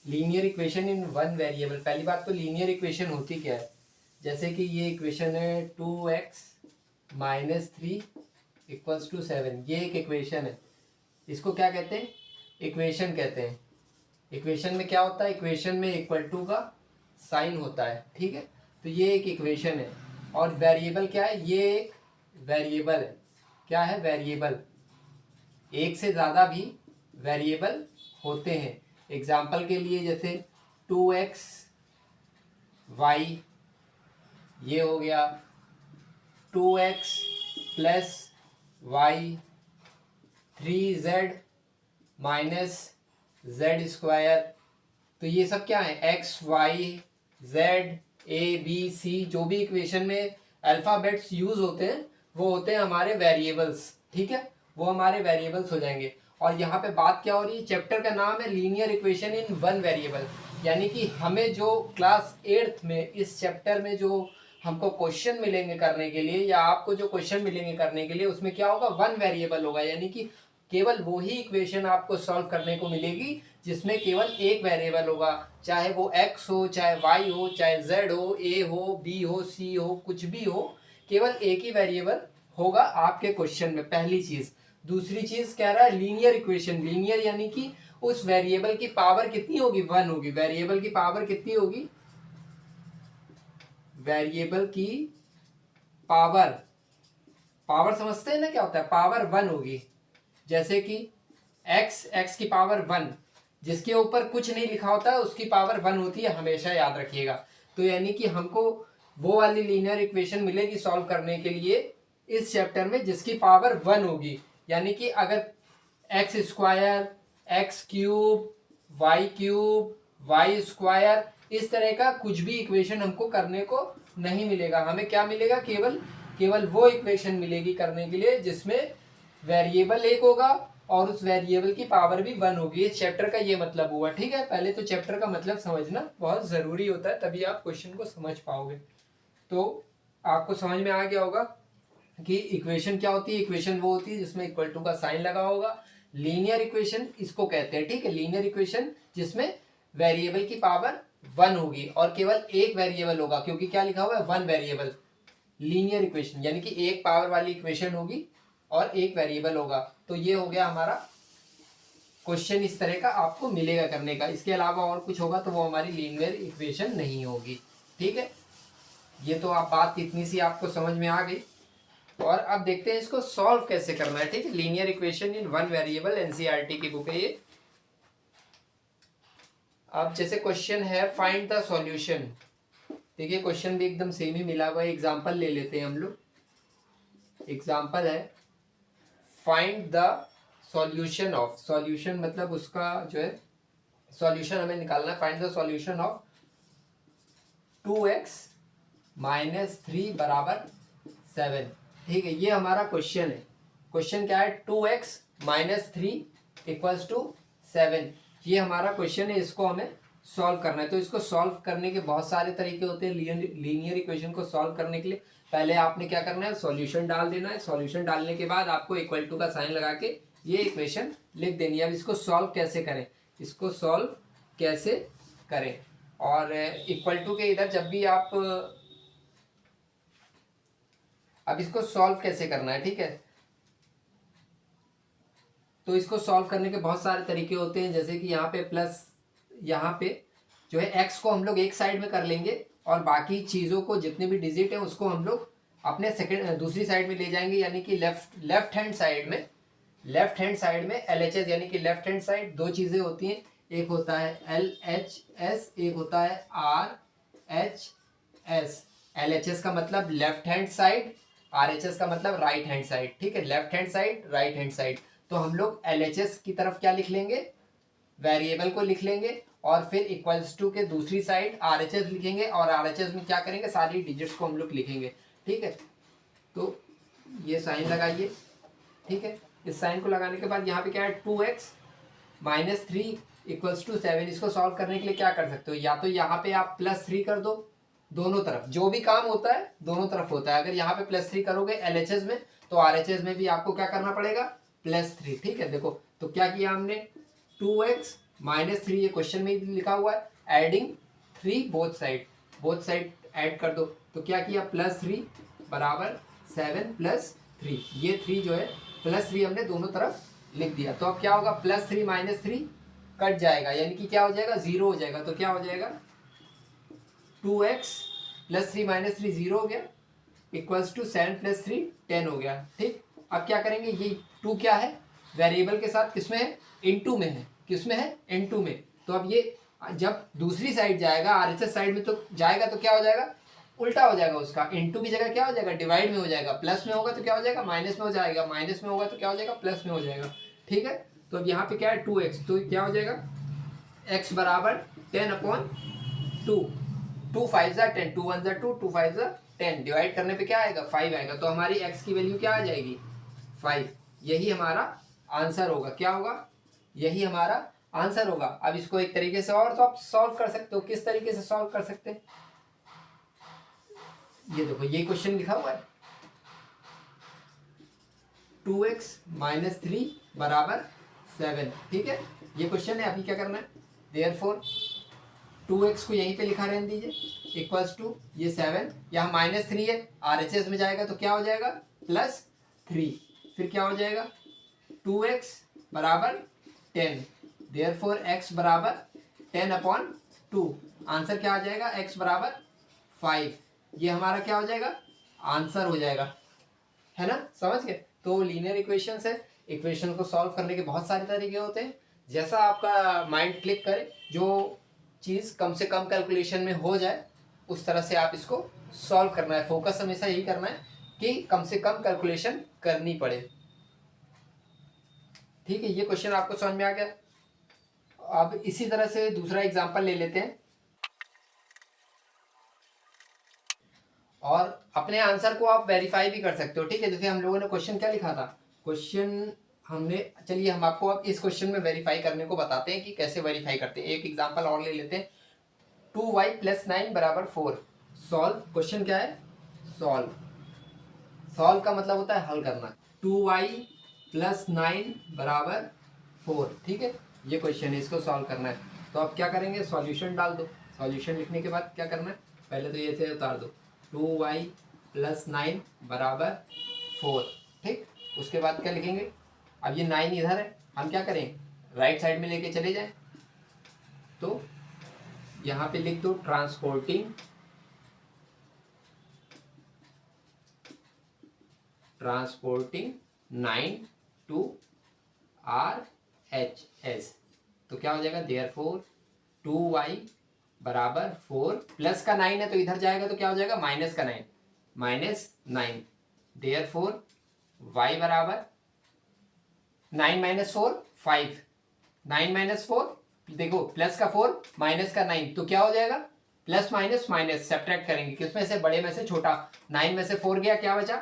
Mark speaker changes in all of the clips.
Speaker 1: Linear equation in one variable. पहली बात तो लीनियर इक्वेशन होती क्या है, जैसे कि ये इक्वेशन है 2x माइनस 3 इक्वल्स टू 7, ये एक इक्वेशन है। इसको क्या कहते हैं, इक्वेशन कहते हैं। इक्वेशन में क्या होता है, इक्वेशन में इक्वल टू का साइन होता है, ठीक है। तो ये एक इक्वेशन है। और वेरिएबल क्या है, ये एक वेरिएबल है। क्या है, वेरिएबल। एक से ज़्यादा भी वेरिएबल होते हैं। एग्जाम्पल के लिए जैसे 2x y, ये हो गया 2x plus y, 3z minus z square. तो ये सब क्या है, x y z a b c, जो भी इक्वेशन में अल्फ़ाबेट्स यूज होते हैं वो होते हैं हमारे वेरिएबल्स, ठीक है। वो हमारे वेरिएबल्स हो जाएंगे। और यहाँ पे बात क्या हो रही है, चैप्टर का नाम है linear equation in one variable. यानी कि हमें जो क्लास 8th में इस चैप्टर में जो हमको क्वेश्चन मिलेंगे करने के लिए, या आपको जो क्वेश्चन मिलेंगे करने के लिए, उसमें क्या होगा, वन वेरिएबल होगा। यानी कि केवल वही इक्वेशन आपको सॉल्व करने को मिलेगी जिसमें केवल एक वेरिएबल होगा, चाहे वो x हो, चाहे y हो, चाहे z हो, a हो, b हो, c हो, कुछ भी हो, केवल एक ही वेरिएबल होगा आपके क्वेश्चन में। पहली चीज। दूसरी चीज कह रहा है लीनियर इक्वेशन। लीनियर यानी कि उस वेरिएबल की पावर कितनी होगी, 1 होगी। वेरिएबल की पावर कितनी होगी, वेरिएबल की पावर, पावर समझते हैं ना क्या होता है, पावर 1 होगी। जैसे कि x की पावर 1, जिसके ऊपर कुछ नहीं लिखा होता है उसकी पावर 1 होती है, हमेशा याद रखिएगा। तो यानी कि हमको वो वाली लीनियर इक्वेशन मिलेगी सॉल्व करने के लिए इस चैप्टर में जिसकी पावर 1 होगी। यानी कि अगर x square, x cube, y cube, y square, इस तरह का कुछ भी इक्वेशन हमको करने को नहीं मिलेगा। हमें क्या मिलेगा, केवल केवल वो इक्वेशन मिलेगी करने के लिए जिसमें वेरिएबल एक होगा और उस वेरिएबल की पावर भी 1 होगी। इस चैप्टर का ये मतलब हुआ, ठीक है। पहले तो चैप्टर का मतलब समझना बहुत ज़रूरी होता है, तभी आप क्वेश्चन को समझ पाओगे। तो आपको समझ में आ गया होगा कि इक्वेशन क्या होती है। इक्वेशन वो होती है जिसमें इक्वल टू का साइन लगा होगा। लीनियर इक्वेशन इसको कहते हैं, ठीक है। लीनियर इक्वेशन जिसमें वेरिएबल की पावर 1 होगी और केवल एक वेरिएबल होगा, क्योंकि क्या लिखा हुआ है, 1 वेरिएबल। लीनियर इक्वेशन यानी कि एक पावर वाली इक्वेशन होगी और एक वेरिएबल होगा। तो ये हो गया हमारा क्वेश्चन, इस तरह का आपको मिलेगा करने का। इसके अलावा और कुछ होगा तो वो हमारी लीनियर इक्वेशन नहीं होगी, ठीक है। ये तो आप बात इतनी सी आपको समझ में आ गई। और अब देखते हैं इसको सॉल्व कैसे करना है, ठीक है। Linear equation in one variable, NCERT की बुक है ये। अब जैसे क्वेश्चन है फाइंड द सॉल्यूशन। देखिए क्वेश्चन भी एकदम सेम ही मिला हुआ है। एग्जांपल ले लेते हैं हम लोग। एग्जांपल है find the solution of, solution मतलब उसका जो है सॉल्यूशन हमें निकालना है। Find the solution of 2x minus 3 बराबर 7, ठीक है। ये हमारा क्वेश्चन है। क्वेश्चन क्या है, 2x माइनस 3 इक्वल्स टू 7, ये हमारा क्वेश्चन है। इसको हमें सॉल्व करना है। तो इसको सॉल्व करने के बहुत सारे तरीके होते हैं लीनियर इक्वेशन को सॉल्व करने के लिए। पहले आपने क्या करना है, सॉल्यूशन डाल देना है। सॉल्यूशन डालने के बाद आपको इक्वल टू का साइन लगा के ये इक्वेशन लिख देनी है। अब इसको सॉल्व कैसे करें, इसको सॉल्व कैसे करें, और इक्वल टू के इधर जब भी आप, अब इसको सॉल्व कैसे करना है, ठीक है। तो इसको सॉल्व करने के बहुत सारे तरीके होते हैं। जैसे कि यहाँ पे प्लस, यहाँ पे जो है एक्स को हम लोग एक साइड में कर लेंगे और बाकी चीज़ों को, जितने भी डिजिट हैं उसको हम लोग अपने सेकंड दूसरी साइड में ले जाएंगे। यानी कि लेफ्ट हैंड साइड में, लेफ्ट हैंड साइड में LHS, यानी कि लेफ्ट हैंड साइड दो चीज़ें होती हैं। एक होता है LHS, एक होता है RHS। LHS का मतलब लेफ्ट हैंड साइड, RHS का मतलब राइट हैंड साइड, ठीक है। Left hand side, right hand side. तो हम लोग LHS की तरफ क्या लिख लेंगे, वेरिएबल को लिख लेंगे, और फिर इक्वल्स टू के दूसरी साइड RHS लिखेंगे, और RHS में क्या करेंगे, सारी डिजिट्स को हम लोग लिखेंगे, ठीक है। तो ये साइन लगाइए, ठीक है। इस साइन को लगाने के बाद यहाँ पे क्या है, 2x माइनस 3 इक्वल्स टू 7। इसको सॉल्व करने के लिए क्या कर सकते हो, या तो यहाँ पे आप +3 कर दो, दोनों तरफ जो भी काम होता है दोनों तरफ होता है। अगर यहाँ पे +3 करोगे LHS में, तो RHS में भी आपको क्या करना पड़ेगा, +3, ठीक है। देखो तो क्या किया हमने, 2x -3 ये क्वेश्चन में लिखा हुआ है। एडिंग 3 बोथ साइड ऐड कर दो। तो क्या किया, +3 बराबर 7 + 3, ये 3 जो है +3 हमने दोनों तरफ लिख दिया। तो अब क्या होगा, +3 -3 कट जाएगा, यानी कि क्या हो जाएगा, 0 हो जाएगा। तो क्या हो जाएगा, 2x +3 -3 0 हो गया, इक्वल्स टू 7 + 3 10 हो गया। ठीक, अब क्या करेंगे, ये 2 क्या है, वेरिएबल के साथ किसमें है, इनटू में है। किसमें है, इनटू में। तो अब ये जब दूसरी साइड जाएगा, आरएचएस साइड में तो जाएगा, तो क्या हो जाएगा, उल्टा हो जाएगा उसका। इनटू की जगह क्या हो जाएगा, डिवाइड में हो जाएगा। प्लस में होगा तो क्या हो जाएगा, माइनस में हो जाएगा। माइनस में होगा तो क्या हो जाएगा, प्लस में हो जाएगा। ठीक है, तो अब यहाँ पे क्या है, 2x, तो क्या हो जाएगा, x बराबर 10/2, 2 5 ज़ा 10, 2 1 ज़ा 2, 2 5 ज़ा 10, डिवाइड करने पे क्या आएगा, 5 आएगा। तो हमारी x की वैल्यू क्या आ जाएगी, 5। यही हमारा आंसर होगा। क्या होगा, यही हमारा आंसर होगा। अब इसको एक तरीके से और तो आप सॉल्व कर सकते हो। किस तरीके से सॉल्व कर सकते हैं, ये देखो, ये क्वेश्चन लिखा हुआ है 2x - 3 बराबर 7। ठीक है, ये क्वेश्चन है। अभी क्या करना है, देयरफॉर 2x को यहीं पे लिखा रहने दीजिए, इक्वल्स टू ये 7, यहाँ -3 है, आरएचएस में जाएगा तो क्या हो जाएगा, +3। फिर क्या हो जाएगा, 2x बराबर 10, देयरफॉर x बराबर 10/2। आंसर क्या आ जाएगा, x बराबर 5। ये हमारा क्या हो जाएगा, आंसर हो जाएगा, है ना, समझ गए। तो लीनियर इक्वेशंस है, इक्वेशन को सॉल्व करने के बहुत सारे तरीके होते हैं। जैसा आपका माइंड क्लिक करे, जो चीज़ कम से कम कैलकुलेशन में हो जाए, उस तरह से आप इसको सॉल्व करना है। फोकस हमेशा यही करना है कि कम से कम कैलकुलेशन करनी पड़े। ठीक है, ये क्वेश्चन आपको समझ में आ गया। अब इसी तरह से दूसरा एग्जांपल ले लेते हैं और अपने आंसर को आप वेरीफाई भी कर सकते हो। ठीक है, जैसे हम लोगों ने क्वेश्चन क्या लिखा था, क्वेश्चन हमने, चलिए हम आपको अब इस क्वेश्चन में वेरीफाई करने को बताते हैं कि कैसे वेरीफाई करते हैं। एक एग्जांपल और ले लेते हैं, 2y + 9 बराबर 4। सॉल्व, क्वेश्चन क्या है, सॉल्व। सॉल्व का मतलब होता है हल करना। 2y + 9 बराबर 4। ठीक है, ये क्वेश्चन है, इसको सॉल्व करना है। तो अब क्या करेंगे, सॉल्यूशन डाल दो। सॉल्यूशन लिखने के बाद क्या करना है, पहले तो ये से उतार दो, 2y + 9 बराबर 4। ठीक, उसके बाद क्या लिखेंगे, अब ये 9 इधर है, हम क्या करें, राइट साइड में लेके चले जाएं। तो यहाँ पे लिख दो, ट्रांसपोर्टिंग 9 to RHS। तो क्या हो जाएगा, देयरफॉर 2y बराबर 4, प्लस का 9 है तो इधर जाएगा तो क्या हो जाएगा, माइनस का 9, देयरफॉर y बराबर 9 - 4 5, 9 - 4, देखो प्लस का 4 माइनस का 9, तो क्या हो जाएगा, प्लस माइनस माइनस सब्ट्रैक्ट करेंगे, किसमें से, बड़े में से छोटा। 9 में से 4 गया, क्या बचा,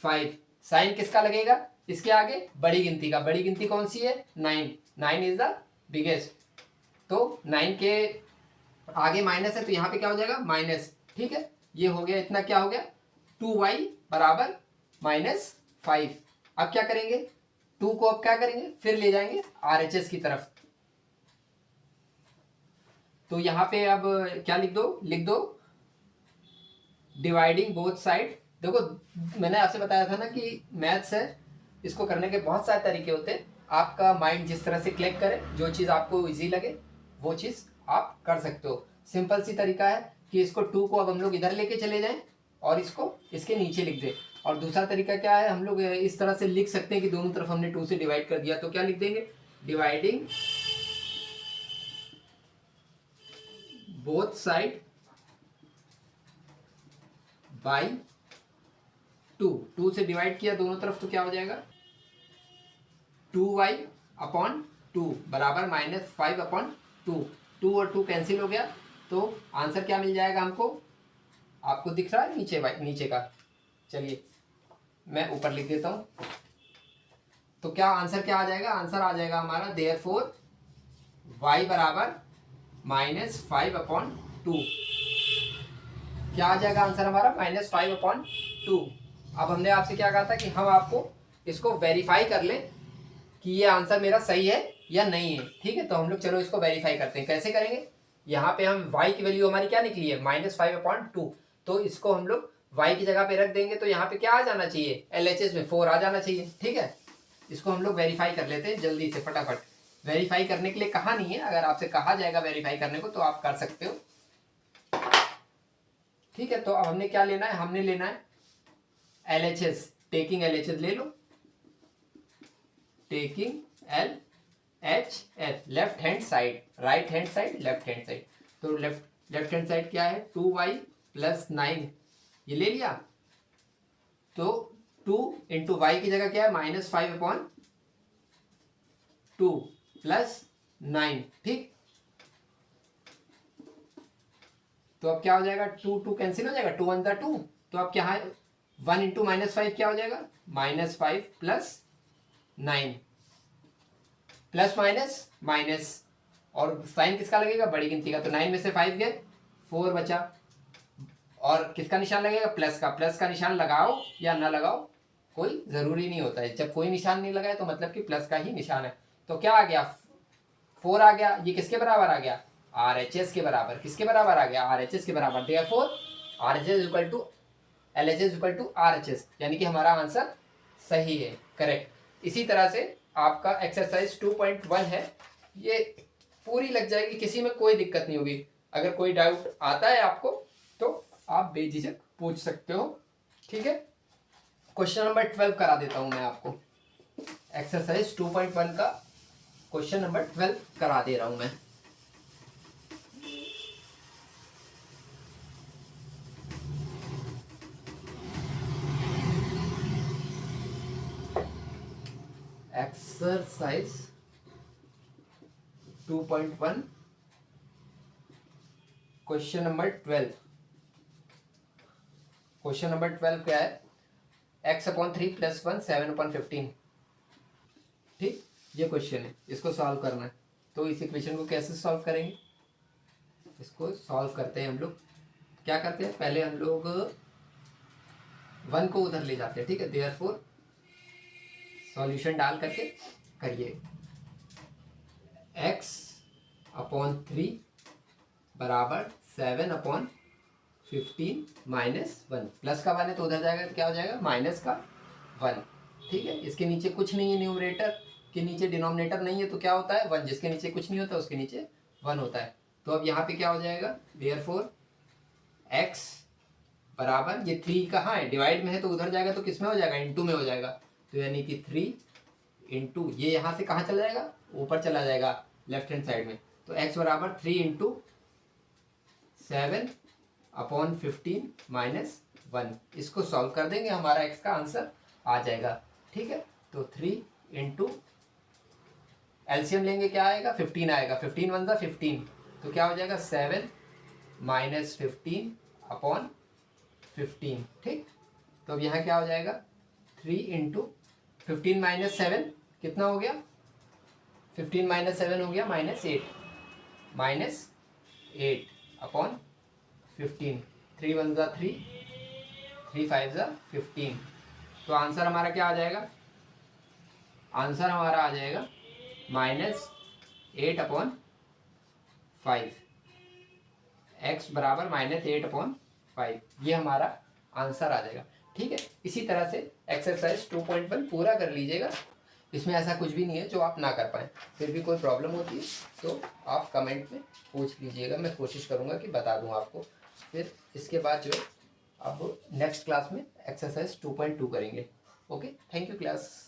Speaker 1: 5। साइन किसका लगेगा, इसके आगे बड़ी गिनती का। बड़ी गिनती कौन सी है, 9 इज द बिगेस्ट। तो 9 के आगे माइनस है तो यहाँ पे क्या हो जाएगा, माइनस। ठीक है, ये हो गया, इतना क्या हो गया, 2y बराबर -5। अब क्या करेंगे, 2 को अब क्या करेंगे, फिर ले जाएंगे RHS की तरफ। तो यहाँ पे अब क्या लिख दो डिवाइडिंग बोथ साइड। देखो, मैंने आपसे बताया था ना कि मैथ्स है, इसको करने के बहुत सारे तरीके होते हैं। आपका माइंड जिस तरह से क्लिक करे, जो चीज़ आपको इजी लगे वो चीज़ आप कर सकते हो। सिंपल सी तरीका है कि इसको 2 को अब हम लोग इधर लेके चले जाएं और इसको इसके नीचे लिख दें। और दूसरा तरीका क्या है, हम लोग इस तरह से लिख सकते हैं कि दोनों तरफ हमने 2 से डिवाइड कर दिया। तो क्या लिख देंगे, डिवाइडिंग बोथ साइड बाई 2 से डिवाइड किया दोनों तरफ, तो क्या हो जाएगा, 2y/2 बराबर -5/2। 2 और 2 कैंसिल हो गया, तो आंसर क्या मिल जाएगा हमको, आपको दिख रहा है नीचे का, चलिए मैं ऊपर लिख देता हूँ। तो क्या आंसर क्या आ जाएगा, आंसर आ जाएगा हमारा, देयरफॉर y बराबर -5/2। क्या आ जाएगा आंसर हमारा, -5/2। अब हमने आपसे क्या कहा था कि हम आपको इसको वेरीफाई कर लें कि ये आंसर मेरा सही है या नहीं है। ठीक है, तो हम लोग चलो इसको वेरीफाई करते हैं। कैसे करेंगे, यहाँ पे हम y की वैल्यू हमारी क्या निकली है -5/2, तो इसको हम लोग y की जगह पे रख देंगे तो यहाँ पे क्या आ जाना चाहिए, LHS में 4 आ जाना चाहिए। ठीक है, इसको हम लोग वेरीफाई कर लेते हैं जल्दी से फटाफट। वेरीफाई करने के लिए कहा नहीं है, अगर आपसे कहा जाएगा वेरीफाई करने को तो आप कर सकते हो। ठीक है, तो अब हमने क्या लेना है, हमने लेना है LHS, टेकिंग LHS ले लो, taking LHS, left hand side, right hand side, left hand side. तो लेफ्ट हैंड साइड क्या है, 2y + 9, ये ले लिया। तो 2 × y की जगह क्या है, -5/2 + 9। ठीक, तो अब क्या हो जाएगा, 2 कैंसिल हो जाएगा, 2 1 2। तो अब क्या है, 1 × -5 क्या हो जाएगा, -5 + 9, प्लस माइनस माइनस, और साइन किसका लगेगा, बड़ी गिनती का। तो 9 में से 5 गए, 4 बचा, और किसका निशान लगेगा, प्लस का। प्लस का निशान लगाओ या ना लगाओ कोई ज़रूरी नहीं होता है, जब कोई निशान नहीं लगाए तो मतलब कि प्लस का ही निशान है। तो क्या आ गया, 4 आ गया। ये किसके बराबर आ गया, RHS के बराबर। किसके बराबर आ गया, RHS के बराबर। देयरफॉर RHS = LHS = RHS, यानी कि हमारा आंसर सही है, करेक्ट। इसी तरह से आपका एक्सरसाइज 2.1 है, ये पूरी लग जाएगी, किसी में कोई दिक्कत नहीं होगी। अगर कोई डाउट आता है आपको तो आप बेझिझक पूछ सकते हो। ठीक है, क्वेश्चन नंबर 12 करा देता हूं मैं आपको। एक्सरसाइज 2.1 का क्वेश्चन नंबर 12 करा दे रहा हूं मैं। Exercise 2.1 question number 12। Question number 12 क्या है, x/3 + 1 7/15। ठीक, ये क्वेश्चन है, इसको सॉल्व करना है। तो इस इक्वेशन को कैसे सॉल्व करेंगे, इसको सॉल्व करते हैं हम लोग। क्या करते हैं, पहले हम लोग 1 को उधर ले जाते हैं। ठीक है, देयरफॉर सॉल्यूशन डाल करके करिए, x/3 = 7/15 -1, प्लस का 1 है तो उधर जाएगा तो क्या हो जाएगा, माइनस का 1। ठीक है, इसके नीचे कुछ नहीं है, न्यूमरेटर के नीचे डिनोमिनेटर नहीं है, तो क्या होता है 1, जिसके नीचे कुछ नहीं होता उसके नीचे 1 होता है। तो अब यहाँ पे क्या हो जाएगा, देयरफॉर x बराबर, ये 3 कहाँ है, डिवाइड में है तो उधर जाएगा तो किस में हो जाएगा, इनटू में हो जाएगा। तो यानी कि 3 × ये यहाँ से कहाँ चला जाएगा, ऊपर चला जाएगा लेफ्ट हैंड साइड में। तो x बराबर 3 × 7/15 -1, इसको सॉल्व कर देंगे, हमारा x का आंसर आ जाएगा। ठीक है, तो 3 × एलसीएम लेंगे, क्या आएगा, 15 आएगा। 15 1 = 15, तो क्या हो जाएगा 7 - 15/15। ठीक, तो अब यहाँ क्या हो जाएगा, 3 × 15 - 7 कितना हो गया, 15 - 7 हो गया -8, -8/15। 3 1 = 3, 3 5 = 15। तो आंसर हमारा क्या आ जाएगा, आंसर हमारा आ जाएगा -8/5, x बराबर -8/5, ये हमारा आंसर आ जाएगा। ठीक है, इसी तरह से एक्सरसाइज 2.1 पूरा कर लीजिएगा। इसमें ऐसा कुछ भी नहीं है जो आप ना कर पाएँ। फिर भी कोई प्रॉब्लम होती है तो आप कमेंट में पूछ लीजिएगा, मैं कोशिश करूँगा कि बता दूँ आपको। फिर इसके बाद जो है अब नेक्स्ट क्लास में एक्सरसाइज 2.2 करेंगे। Okay, thank you class.